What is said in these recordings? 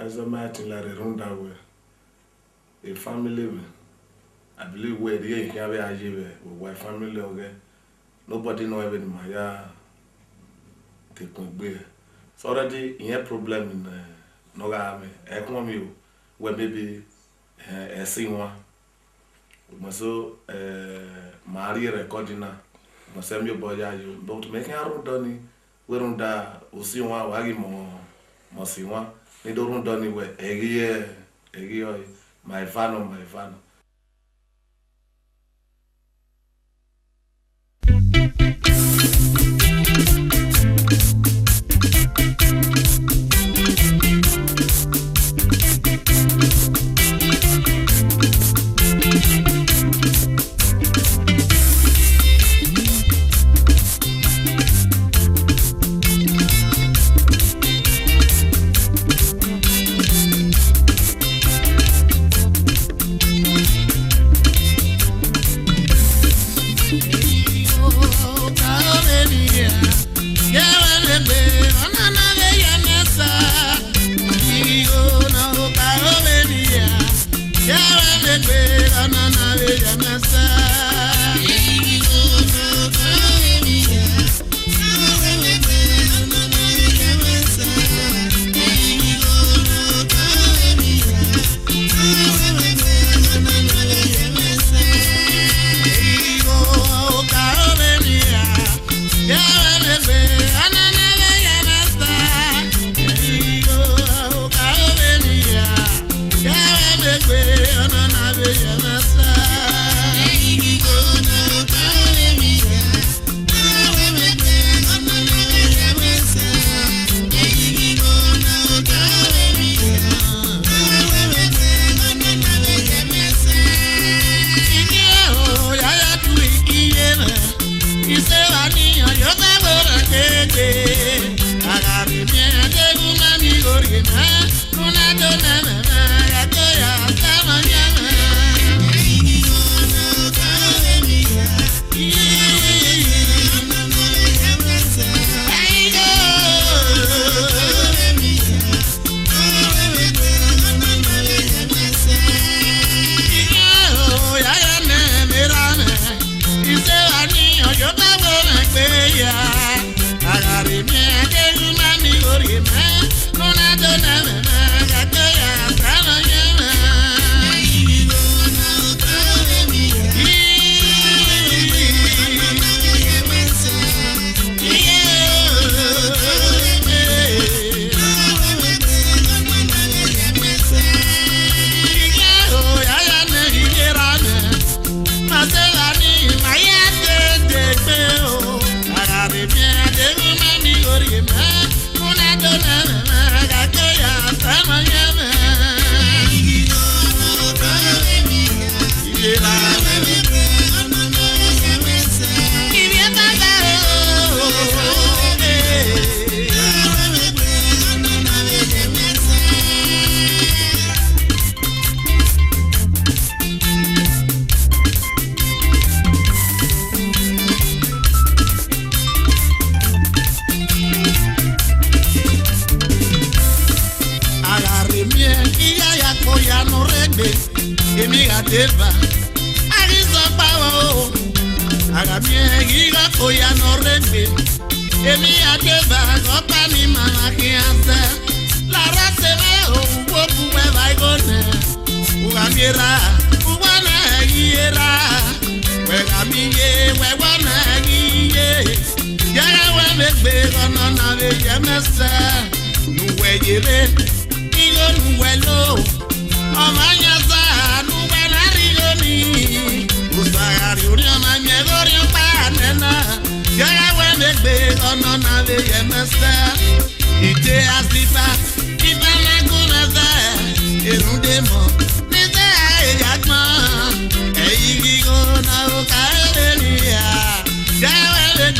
As a Martin like a runda a family, I believe where the have with family okay. Nobody know even my take me. So already in a problem in Nogame, economy where maybe a singer so Maria recording must send your boy but making a road we don't die, we see one waggy more see one. They don't do anywhere. My van.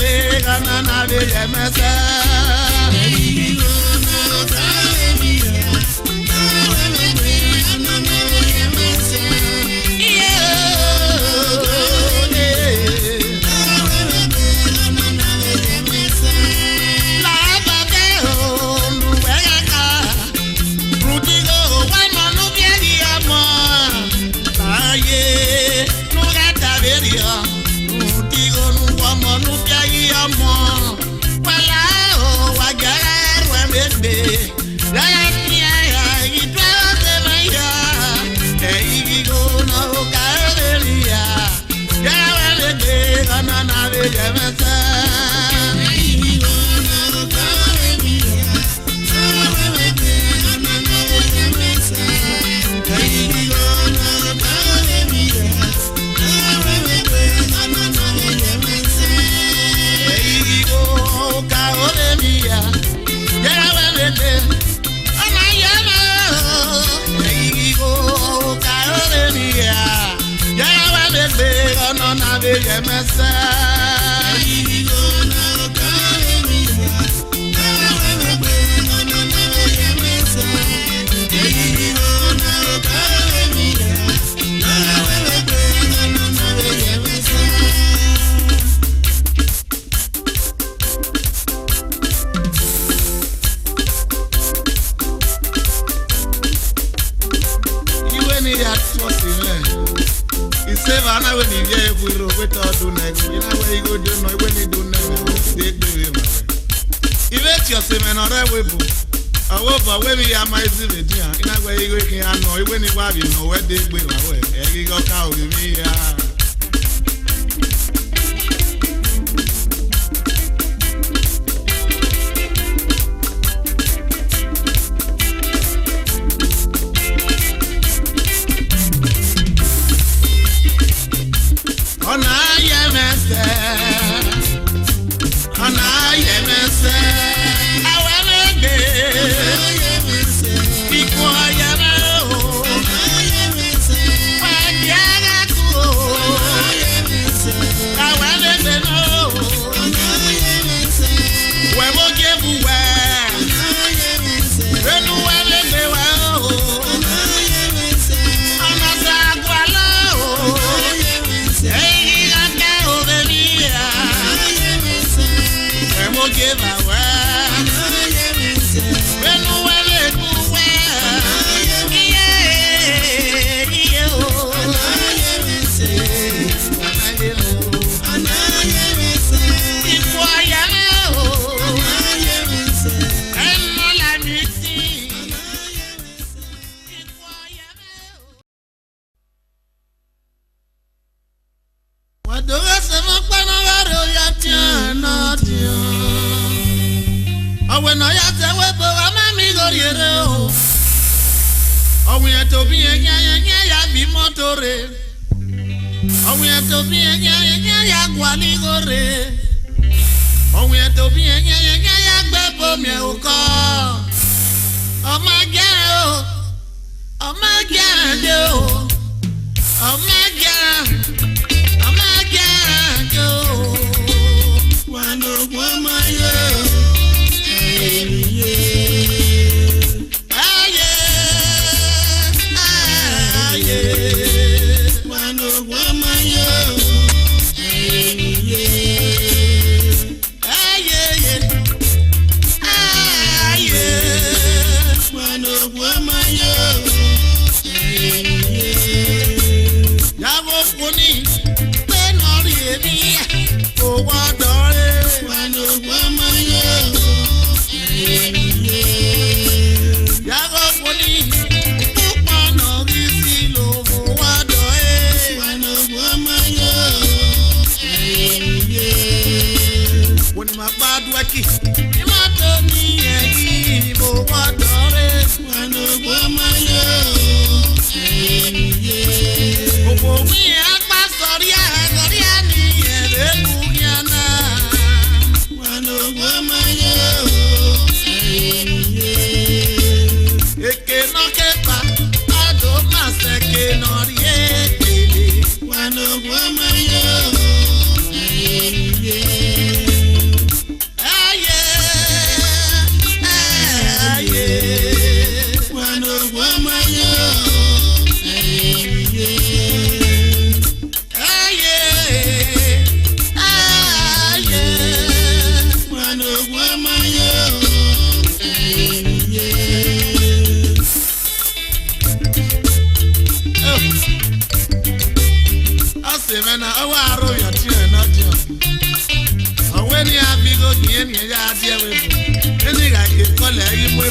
Hey, gana na be yemese.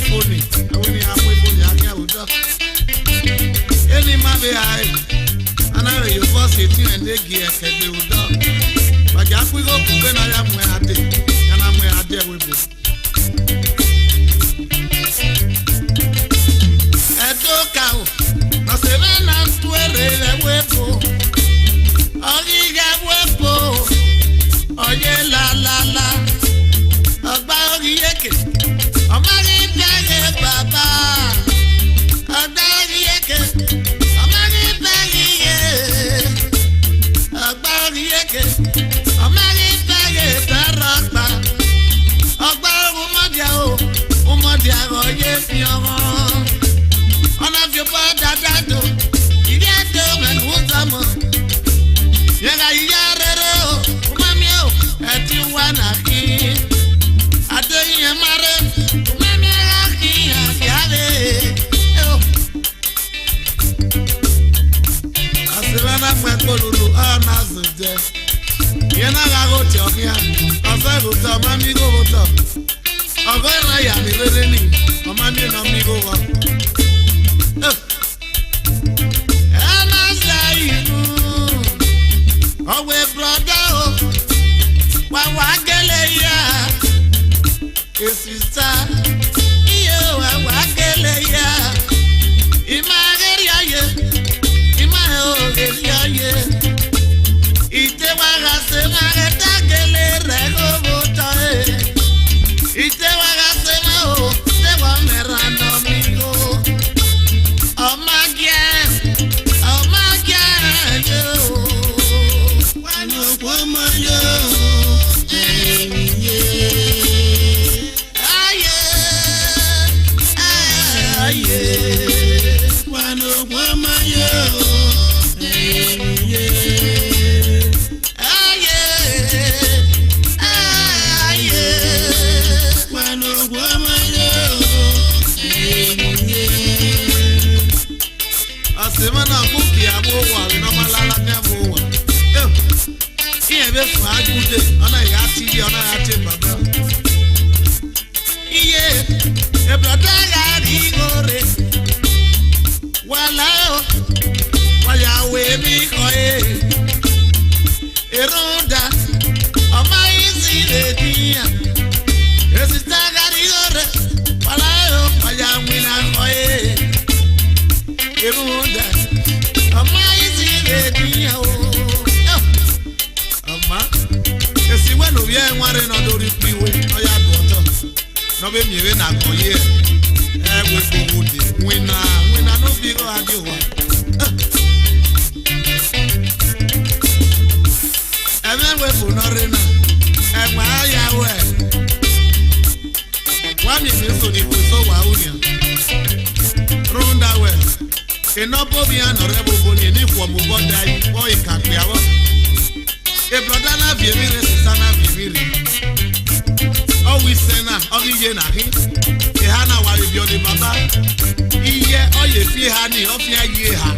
phone. I will have my phone. I can't do. Any man be high. And I will force it and they get a do. But I will go when I am where I did. And I'm where I did with you. Cow, no se ven a tu de huevo. Oiga huevo, oye la, agba ogieke, omagi pege baba, agba ogieke, omagi pege, agba ogieke, omagi pege tarapa, agba umodia oye fioro. On a vu pas d'adado, il y a deux men ou d'amo. Y'a yarero, mamio, et tu wanaki. A deux y'a mare, mamia qui a yale. A Savannah, my colulu, a Nazde. Yana Gagote, a Zaguta, Mamigo, a Goraya, the Mammy, Amigo. Owe brother, wawagele ya, sister, iyo wawagele ya, imageria ye, imageria ye, ite wagase magetagele rego botae, ite wagase mao, te wamerano migo, oh my God, yo. Woman, yo, one woman, yo, a semana cookie, I'm over, no malala never. Ebe fa ajude ona ya TV ona ya te baba iye e brother ya rigore wala waya we mi ko eroda ama izi de dia e sister ga rigore wala waya wina ko eroda ama izi de dia esi when we are one no do freeway no ya go no be mi na go here we go wood we na no be go adi wa even we for no rena e wa ya we wa mi so di so wa unia ronda we e no bo bi an rebo bo ni for mo bo dai o e ka pe awo. A brother na vievire, sister na vievire. Oh, we say na, oh, we na him. The Hana wari biodi baba. Iye, oh, ye fi hani, oh, fi ye ha.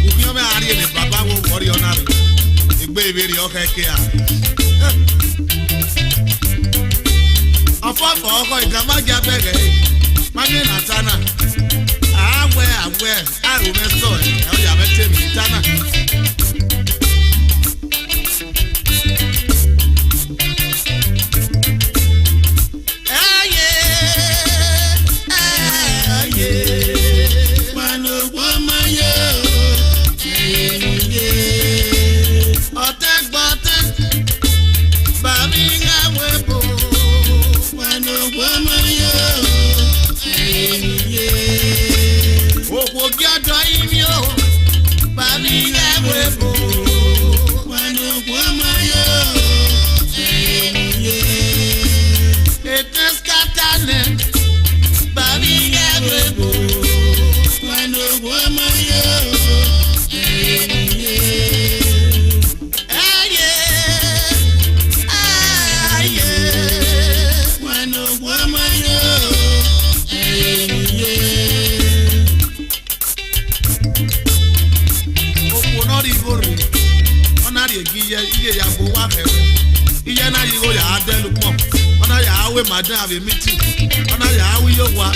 Ukiome ari ne baba wo worry on ari. Igbe ibiri okay kia. Afọ ọkọ ìjàmbá jẹ abẹ́rẹ́ mami na tana awẹ́ arùmẹ́sọ̀ ẹ̀ ọ̀yà mẹ́tẹ́ mi tana. we madam have a meeting. Ona ya we yo wa.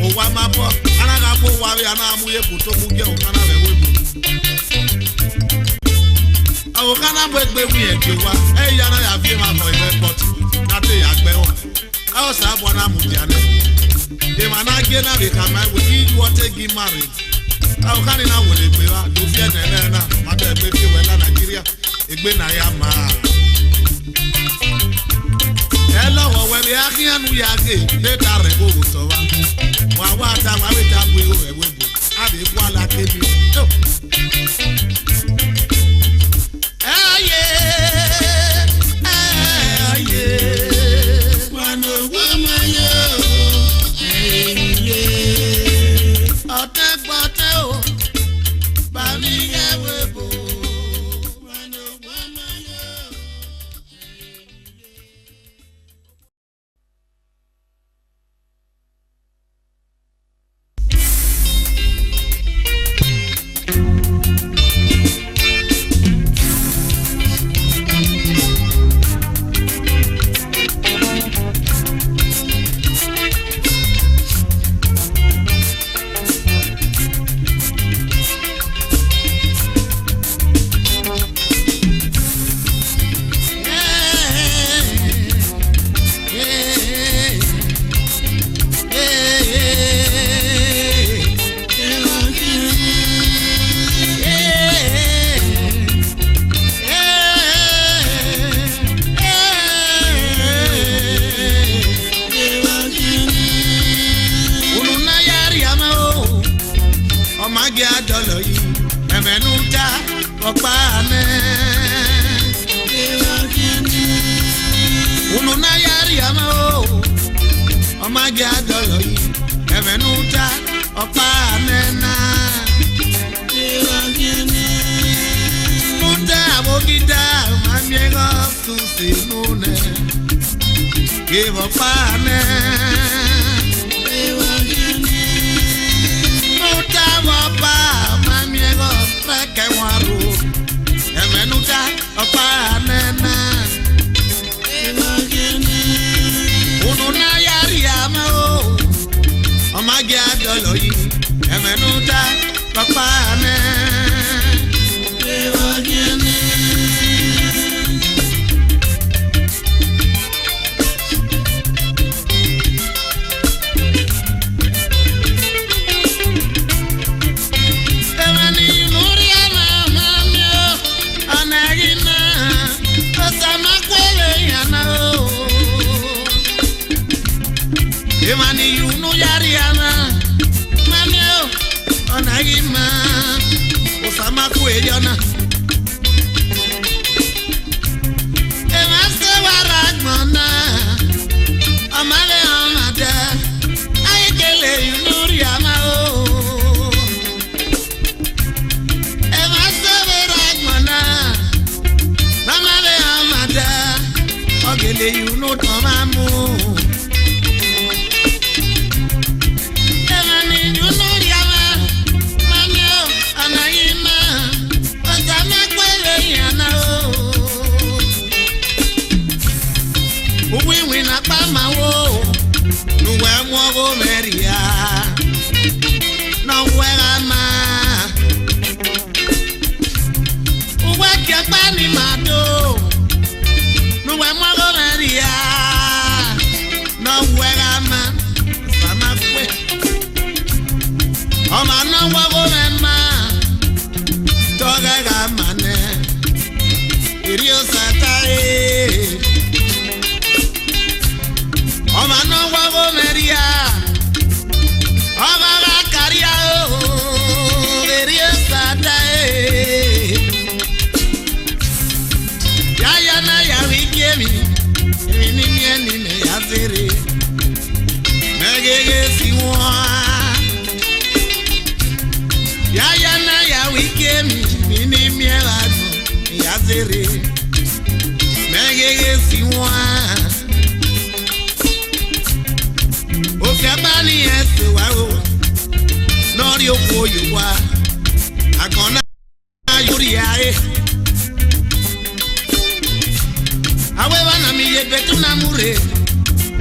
O wa ma po. Ana ga po wa we ana mu ye puto mu ge o kana be we bu. Awo kana gbegbe wi e je wa. E ya na ya fi ma for airport. Na te ya gbe wa. Awo sa bo na mu dia na. De ma na ge na we ka ma we eat water give marriage. Awo kana na wo le gbe wa. Do fi e na na. Ma te gbe fi we la Nigeria. Egbe na ya ma. Hello, where we are here, we are here. Let us go to one. What time are we going to go? I will go like a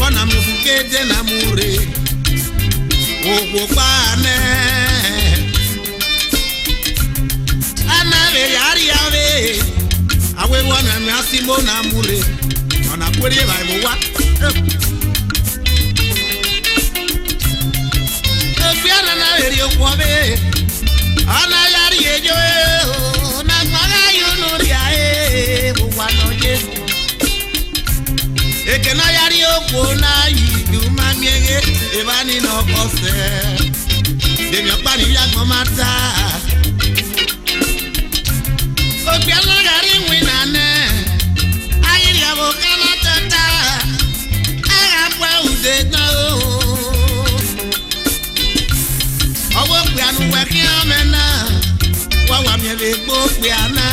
wana mfukete na mure okopane anave yari ave awe wana miasimo na mure wana kwere baibo wa efiana na veri okwabe ana yari ejo na maga yunuria wana Yesu ekena yari okona yidu mamiege ebani no kose de mi opani ya gomata obiano gari winane ayiri abokana tata agapwa udena owo pianu weki amena wawa mi be gbo piana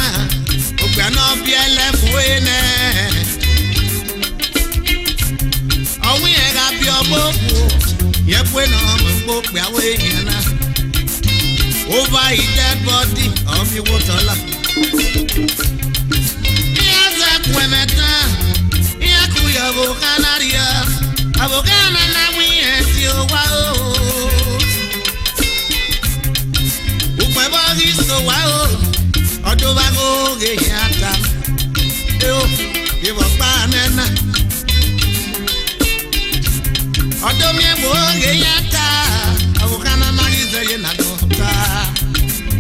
obiano biele fuene owi ega bi oboku ye bueno mo pe awe yana over his dead body of you water yaza kwemeta ya kuya vokanaria avokana na wieti owa ukwe bagi so wa odobago ge yata yo give panena odomie boge yata avokana magize ye na dota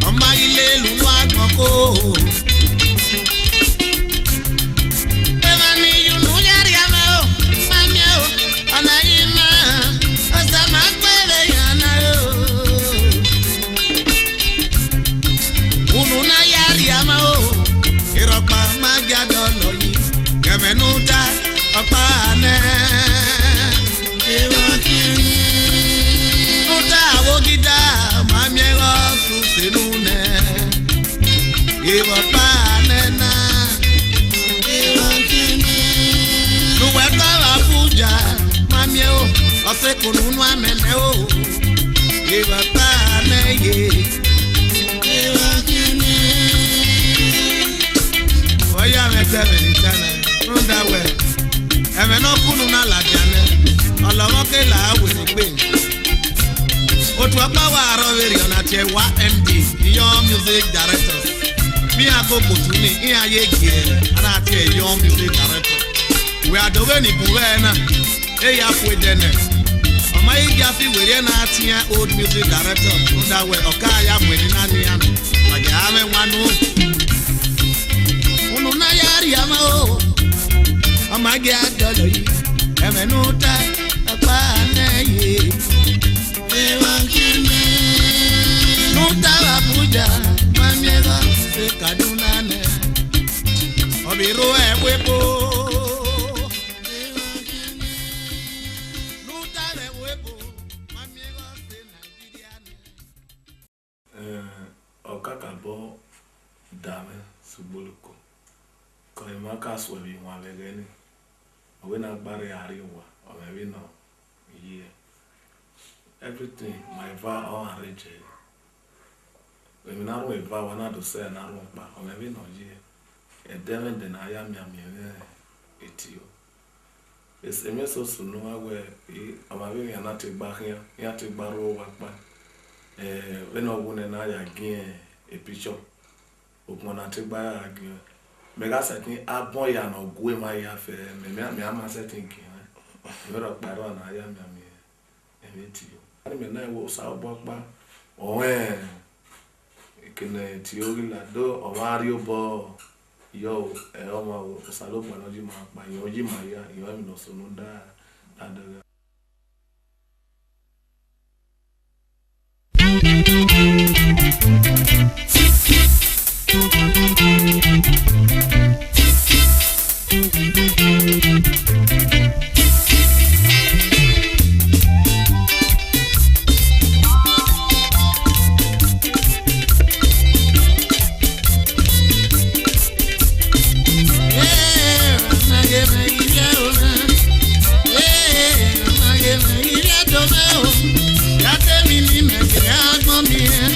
oma ile lu agboko evani yunu yari amao mamio anayima asama kwele yana ununa yari amao iropa magado loyi kemenuta opane Nuta wogida mamiego susenune Iwa panena Iwa kini Nuweta wafuja mamiego Ose kununu ameneo Iwa paneye Iwa kini Oya metebe nitane Nunda we Eme no kunu na ladiane Ọlọ́wọ́ kẹ́lá wèrè gbé. Otu ọgbà wà àrọ̀wèrè ọ̀nà tiẹ̀ wá MD Young Music Director. Bí àkókò tún ní ìyá ayé gẹ̀ẹ́rẹ̀ ara tiẹ̀ Young Music Director. Ìwé àdówé ní ìbúwẹ́ ẹ̀ náà, èyí àpò ìdẹ́nẹ̀. Ọmọ yìí gí àfi wèrè náà tiẹ̀ Old Music Director. Ń dáwẹ̀ ọ̀ká àyà wèrè náà ní àná. Ọ̀jà àmẹ́ wánú. Unu náà yára yàmọ́ o. Ọmọ agé àjọlọ yìí. Ẹ̀mẹ̀nú ta. Paneye Ewakini Nuta Abuja Mamiega Se Kaduna ne Obiro Ewepo Ewakini Nuta Ewepo Mamiega Se Nigeria ne Okakabo Dame Subuluko Koimaka Swebi Mwavegeni Owena Bari Ariwa or maybe no yeah. Everything my vow all arrange. When we not with vow, not to say and I won't back or maybe no yeah. And then I am it you. It's a mess also know where I'm having an attic back here, you have to borrow work back. When I won and I again a picture of one attic by again. Megas I think a boy and a go my affair, me am thinking. You're a baron, I am a meet you. I mean, I was out back or when you can Tiola do or Mario Ball. Yo, Elma Salopa, Nojima, by Yojima, you have no son that. Yeah.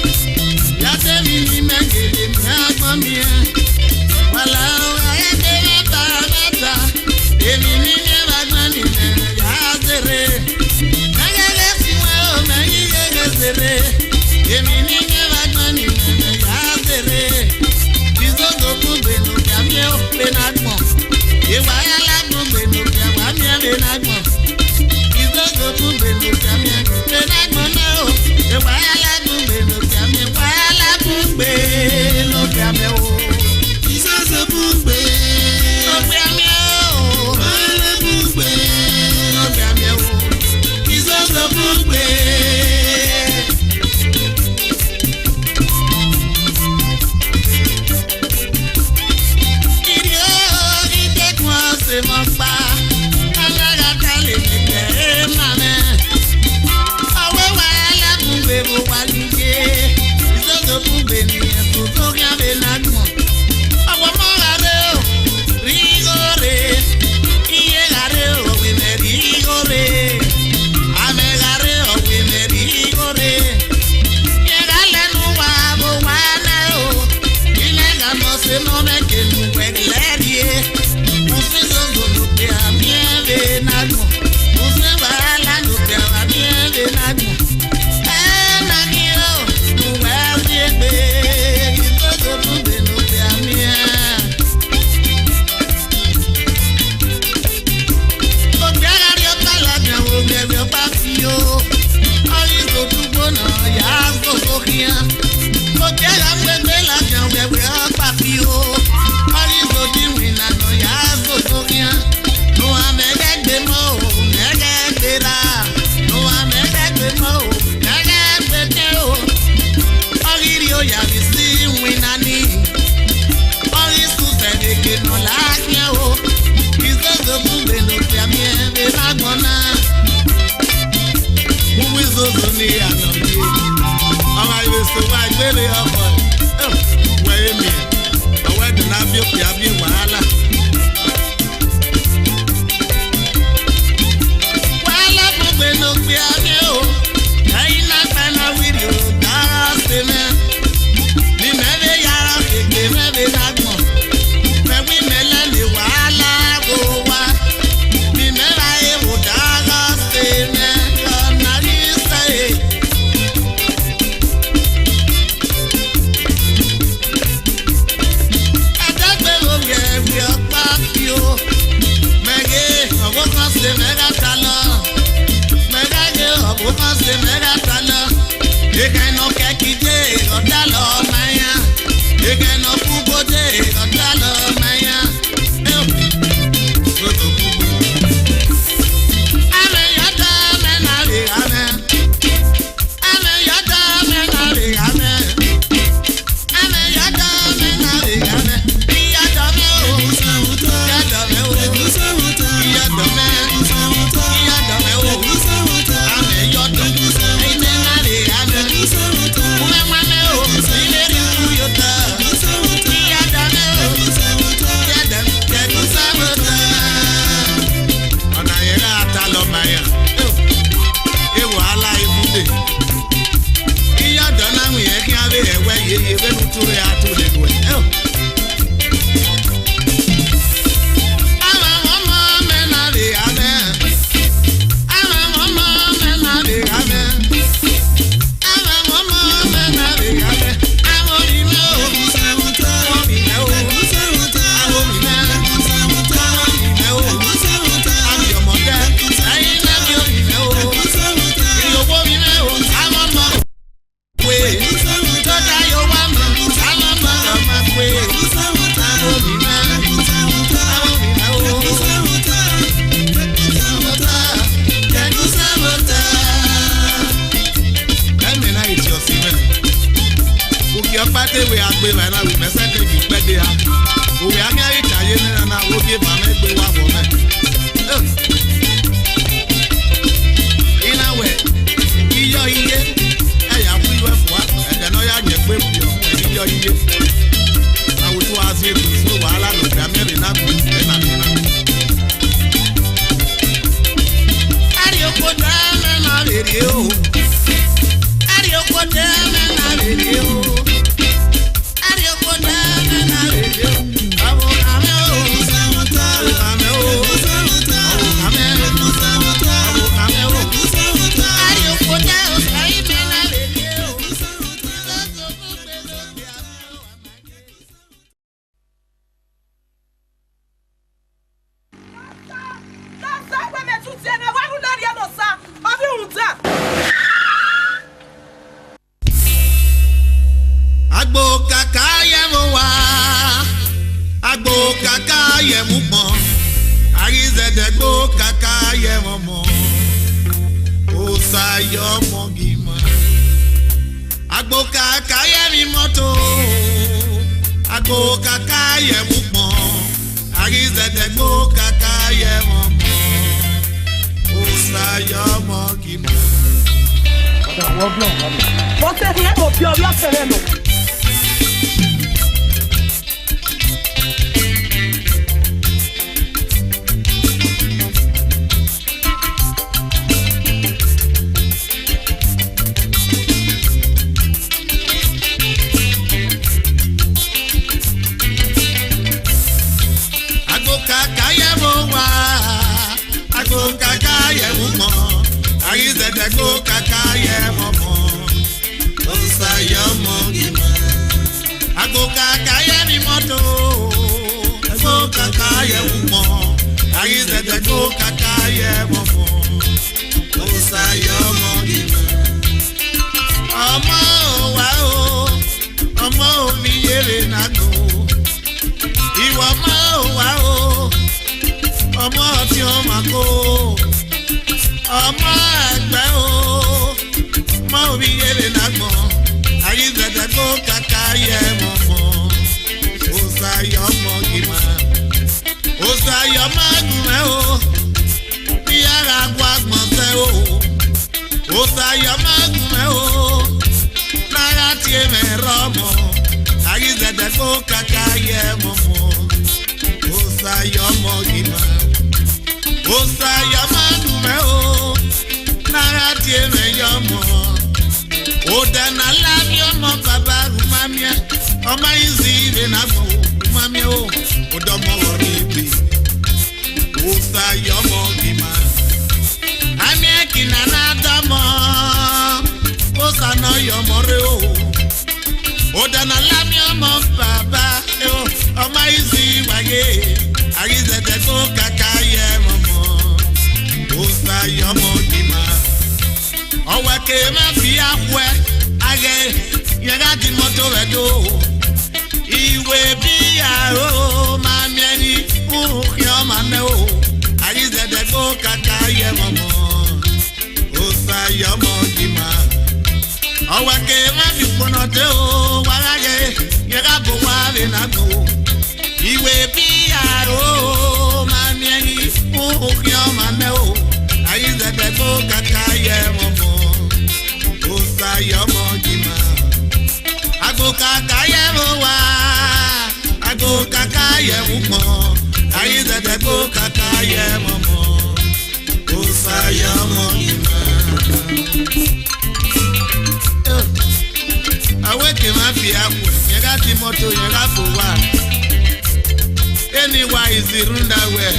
Ayizedego kaka ye momo Osayo mongima Agbo kaka ye mi moto Agbo kaka ye mukmo Ayizedego kaka ye momo Osayo mongima Você ria no pior e sereno. Agbo kaka ye mowa Agbo kaka ye mukmo Ayizedego kaka ye momo Osayo mongima Agbo kaka ye mi moto Agbo kaka ye mukmo Ayizedego kaka ye momo Osayo mongima Ọmọ wa o Ọmọ mi yere nago Ìwọ ọmọ wa o Ọmọ tí ó máa kó ọmọ ẹgbẹ́ o mọ omi yẹlẹ nàgbọ́n Ayizedego kaka yẹ mọ̀mọ́ Osayo mọ̀gìmá Osayo mọ̀gìmá o bí ara gbọ́ agbọ̀nsẹ̀ o Osayo mọ̀gìmá o náírà tí e mẹ́rọ mọ́ Ayizedego kaka yẹ mọ̀mọ́ Osayo mọ̀gìmá Osayo mọ̀gìmá o náírà tí e mẹ́yọ mọ́ Odana lábí ọmọ bàbá Rumamia ọmọ ìzì ìrè nàgbọ̀ Rumamia o Odọmọ wọ̀rí ìgbè Osayo mọ̀gìmá Àmì ẹ̀kìnà náà dọ́mọ Osana yọmọrẹ o Odana lábí ọmọ bàbá ọmọ ìzì wáyé Ayizedego kaka yẹ mọ̀mọ́ Osayo mọ̀gìmá ọwọ́ ke má fi àwẹ̀ ayẹ yẹra di mọ́tò rẹ̀ dò ìwé bí àrò máa mẹ́ni fún kí ọmọ náà o Ayizedego kaka yẹ mọ̀mọ́ Osayo mọ̀gìmá ọwọ́ ke má fi kpọnọ dé o wàrà yẹ yẹra bò wà lè nàgbò ìwé bí àrò máa mẹ́ni fún kí ọmọ náà o Ayizedego kaka yẹ mọ̀mọ́ Osayo mọ̀gìmá Agbo kaka yẹ mọ̀ wá Agbo kaka yẹ mọ̀ Ayizedego kaka yẹ mọ̀mọ́ Osayo mọ̀gìmá Aweke ma fi akwe yẹga ti mọ́tò yẹga fò wá Eni wa izirunda wẹ̀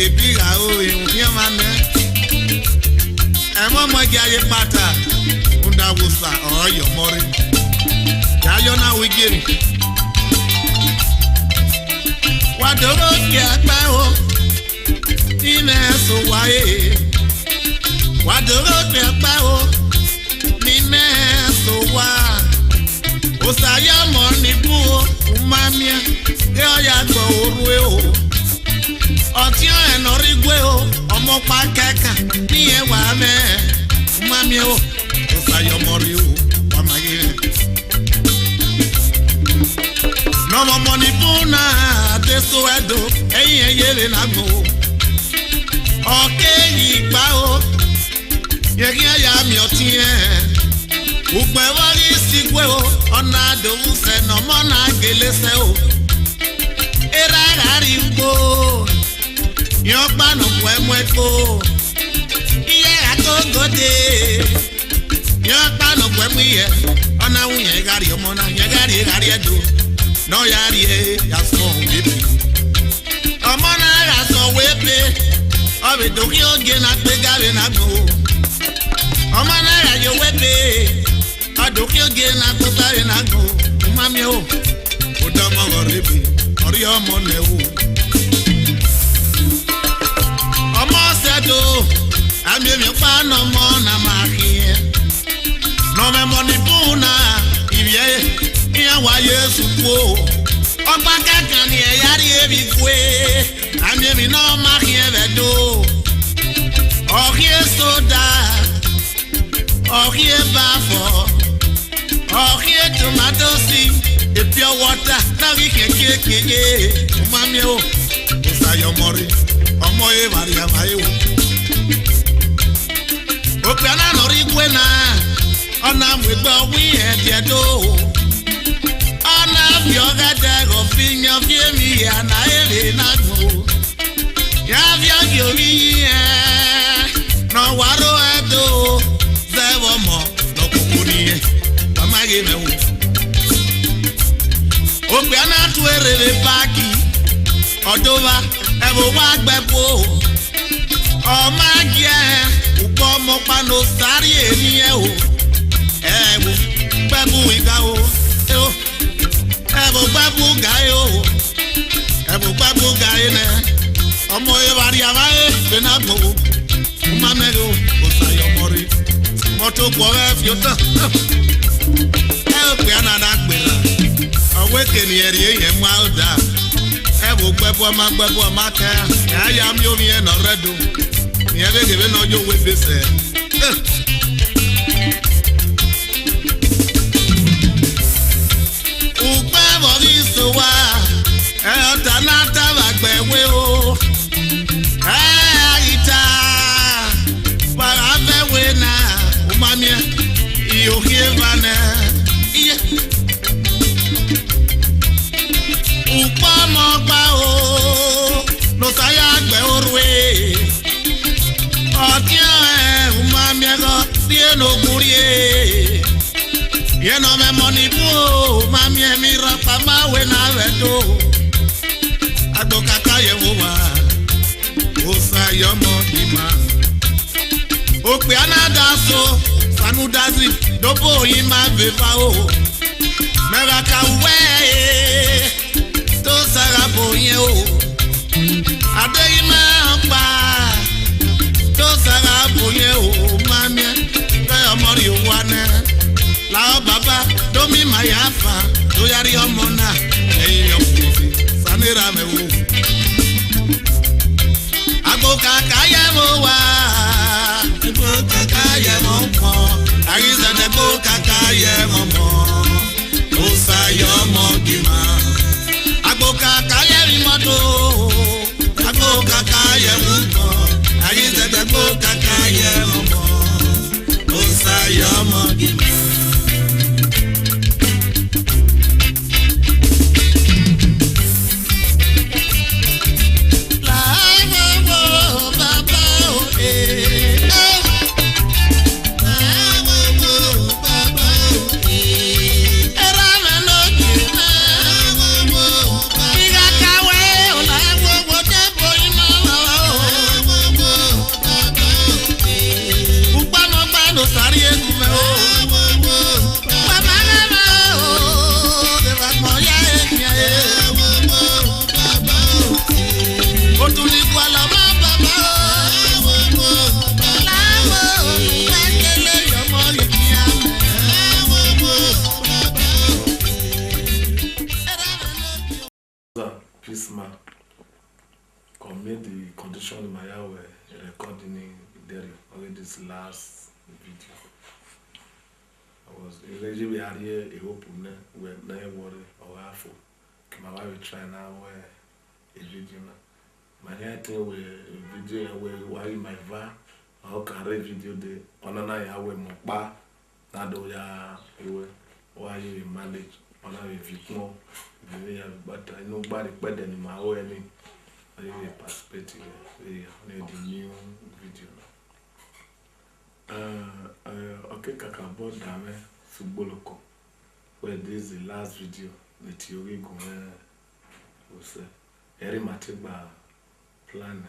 ebi ra o ìhùn yẹn ma mẹ́ Ẹ̀mọ́ mọ́jà yẹ pátá Ndawusa ọ̀yọ́ mọ́rí Yayọ́ náà wígìrì Wàdóró kí ẹgbẹ́ o Nílẹ̀ ẹ̀sùn wáyé Wàdóró kí ẹgbẹ́ o Nílẹ̀ ẹ̀sùn wá Osayo mọ̀ níbú o Umamia Ẹ ọ̀yà gbọ̀ òru ẹ o Ọtí ẹ̀nà rí gbé o Ọmọ pa kẹ́kà ní ẹwà mẹ́ Umamia o Osayo mọ̀rí o Wàmáyé Nọmọ mọ̀ níbú náà Adéso ẹ̀dọ́ ẹ̀yìn ẹ̀yẹ́rẹ́ nàgbò Ọ̀kẹ́ yìí gbá o Yẹ̀kí ẹ̀yà mi ọtí ẹ̀ Ugbe wari sigwe o Ọ̀nà àdòwú sẹ̀nà mọ́nà gèlésẹ̀ o Era rari ugbo Yọ̀n gbanù pọ̀ ẹ̀mú ẹ̀kọ́ Iye àtọ́gọ́dé Yọ̀n gbanù pọ̀ ẹ̀mú iyẹ̀ Ọ̀nà wù yẹn gàrí ọmọ náà yẹn gàrí ẹ̀dọ́ Náà yàrí ẹ̀ yàsọ̀ wébè Ọmọ náà yàsọ̀ wébè Ọbẹ̀ dòkí oge náà gbé gàrí náà gbò Ọmọ náà yàyọ̀ wébè Adókè oge na kókàrí na gbò Umami o Odọmọ ọ̀rẹ́bì ọ̀rí ọmọ lẹ́wọ̀ Ọmọ ṣẹ́dọ̀ àmì èmi pa nọmọ na máa kí ẹ Nọmẹmọ ní bùnà ìyẹ́ ìyàwó ayé sùkú o Ọgbà kẹ́kàn ni ẹ̀yà rí ebi kú ẹ Àmì èmi náà máa kí ẹ bẹ̀ dó Orie bafo, orie tomato si, et pure water, nari keke, mamio, osayo mori, omoye varia mayo. Opiana nori kwena, ona mwigba wi ediedo. Ona vyoga dago finya fiemi ya na ele nago. Ya vyoga yomi no waro edo. Zewo mo no kukuni mama ge mewu. Opiana tuerele paki. Odova ewo wa gbepo. O magie upo mo pano sari eni o. Ewo gbebu iga o. Ewo gbebu ga o. Ewo gbebu ga ne. Omo e bari avae benagbo. Umamego osayo mori. Moto kwa fiota. Opiana na gbera. Awekeni eri ye mauda. Ewo gbebu ma ka. Ya mi omi e no redo. Mi ebe gebe no jo we fese. Upa boriso wa. Tanata bagbewe o. Ita. Para vewe na. Umamia. Iyo hievane. Iye. Upa mogba o. No saya gbe orwe. Otia umamia go. Die no gurie. Ye no me money bu. Mamia mi rapa mawe na vedo. Agbo kaka ye wo wa. Osa yomo dima. Okpe anada so. Sanu dazi. Dobo ima veva o. Meraka we. To sarabo ye o. Ade ima pa. To sarabo ye o. Mamia. Kaya mori wane. La baba. Domi mayafa. To yari omona. Eyi yokuzi. Sanira me wo. Agbo kaka ye mo wa. Agbo kaka ye mo mo. Ariza de agbo kaka ye mo mo. Osa yo mo gima. Agbo kaka ye mi mo do. Agbo kaka ye mo mo. Ariza de agbo kaka ye mo mo. Osa yo mo gima. Made the condition in my hour recording there already this last video. I was really here a hope we never worry or half. My wife try now a video now. My thing with a video where my va or carry video the on an hour more bar na do ya why you manage on a video but I nobody better than my way. I need a perspective. I need a new video. Okay, Kakabo Dame Suboloko. Where this is the last video. The theory going was very much about plan.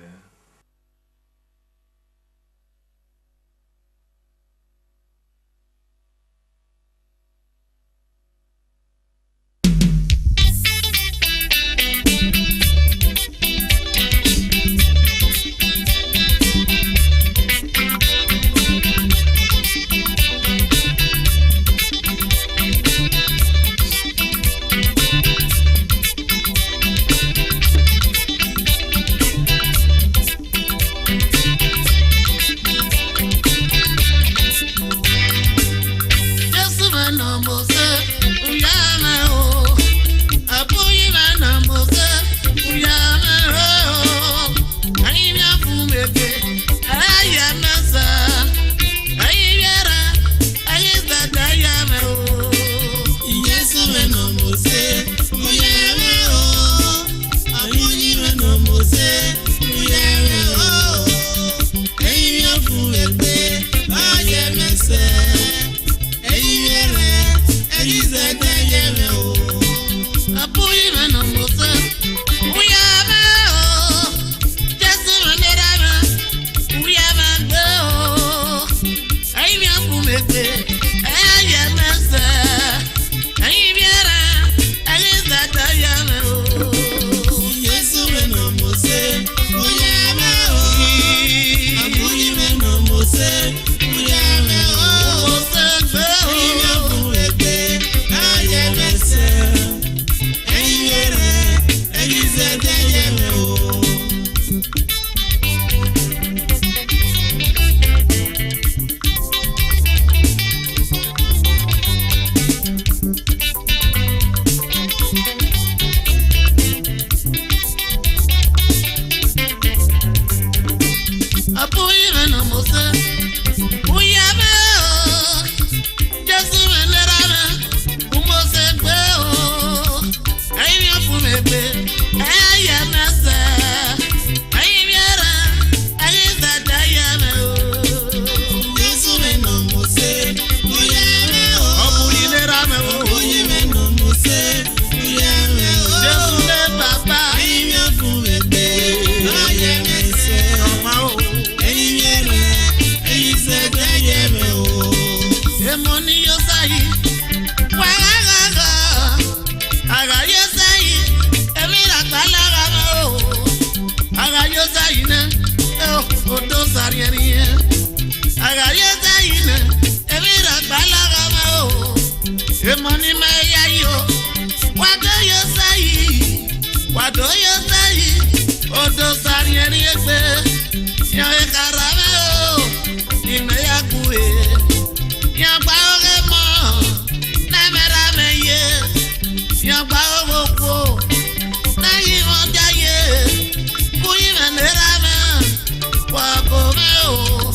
o.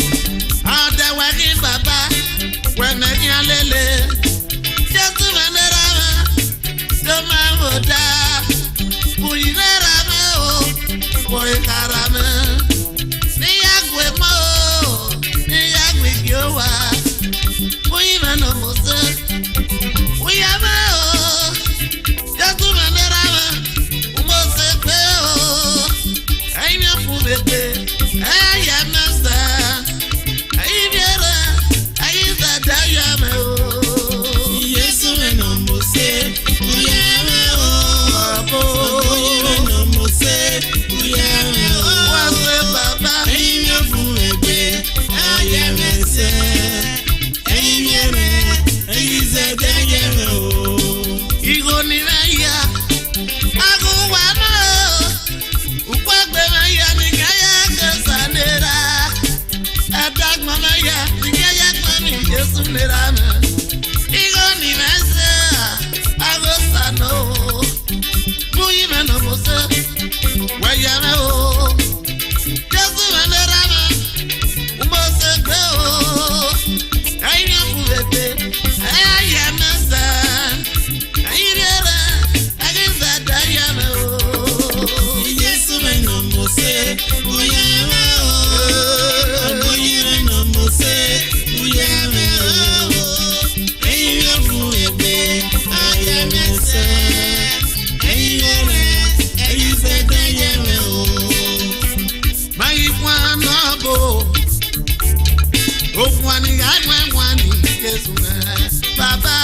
Ade wagi baba, we meki alele. Jesu manera me, do ma voda. Uyinera me o, boy karame. Niyagwe mo, niyagwe kyowa. Uyimeno mose, uyame o. Jesu manera me, mose kwe o. Aina fubete, ayame sa. Ayibiera, ayiza dayame o. Yesu eno mose, uyame o. Eno mose, uyame o. Wase baba, Aime fuebe, ayame se. Aime, ayiza dayame o. igo ni meya. Agu wana o. Ukwagbe meya ni kaya kesanera. Adagma meya ni kaya kwani Jesu nera me. Igo ni mese, agu sano. Muyi meno mose, weyame o. Jesu nera me, mose kwe o. Aina fubete, ayame sa. Ayiriera, agiza dayame o. Yesu eno mose, uyame o. Eno mose, uyame o. Aime fuebe, ayame se. Aime, ayiza dayame o. Mai kwana bo. Okwani agwani Jesu na baba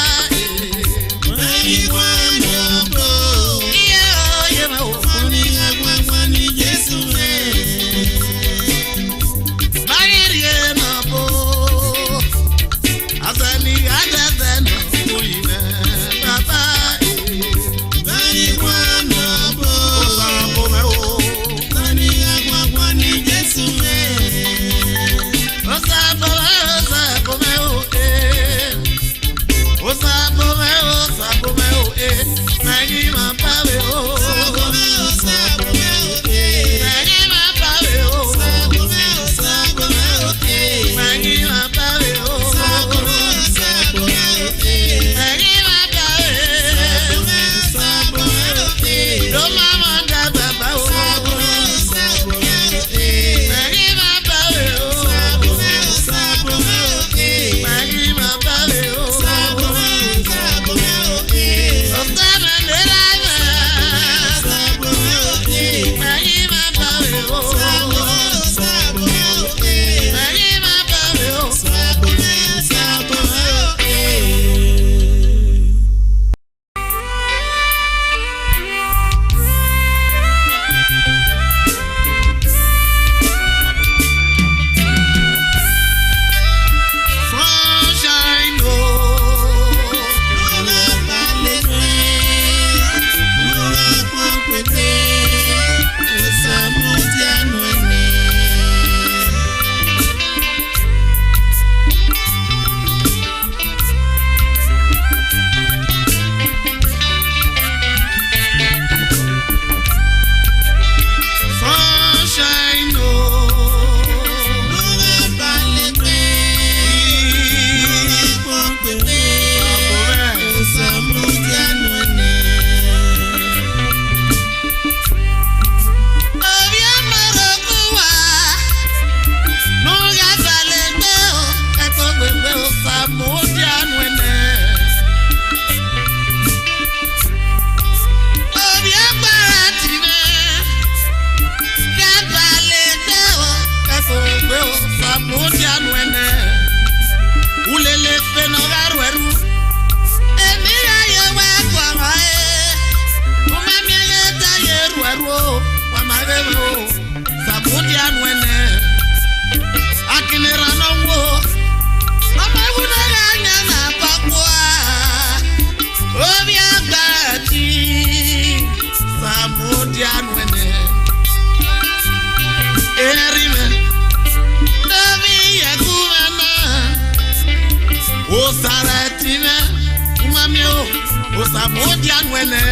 Osamodia nwene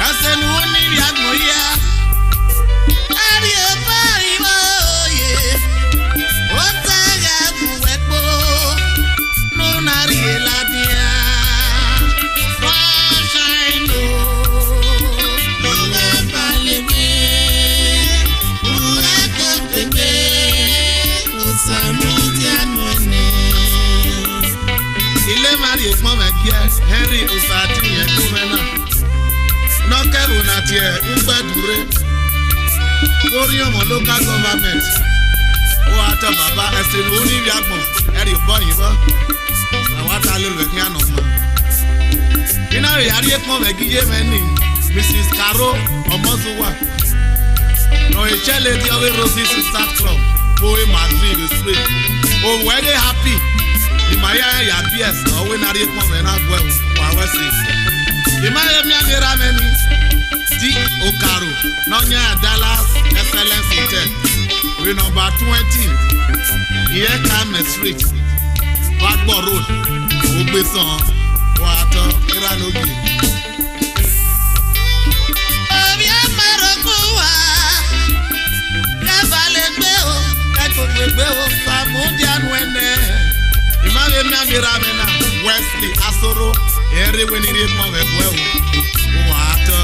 asenu ni ya gboya ari oba iwo ye Henry Usati Yekumena. Nokeru Natie Umbadure. Orium local government. Oata Baba Esin Uni Yagmo. Eri Boyiba. Nawata Lulu Kianoma. You know, Yari Ekmo Megiye Meni. Mrs. Caro Omozuwa. No, a child lady of a Rosie Sister Club. Boy, Madrid, the street. Oh, were they happy? The Maya Yapias, or when I did come and I well, I was sick. The Maya Rameni, D. Okaro, Nonya Dallas, Excellence Hotel. We number 20. Here come the street. Backboard Road, Obeson, Water, Iranogi. Wesley Asoro, every when he did more well. Water,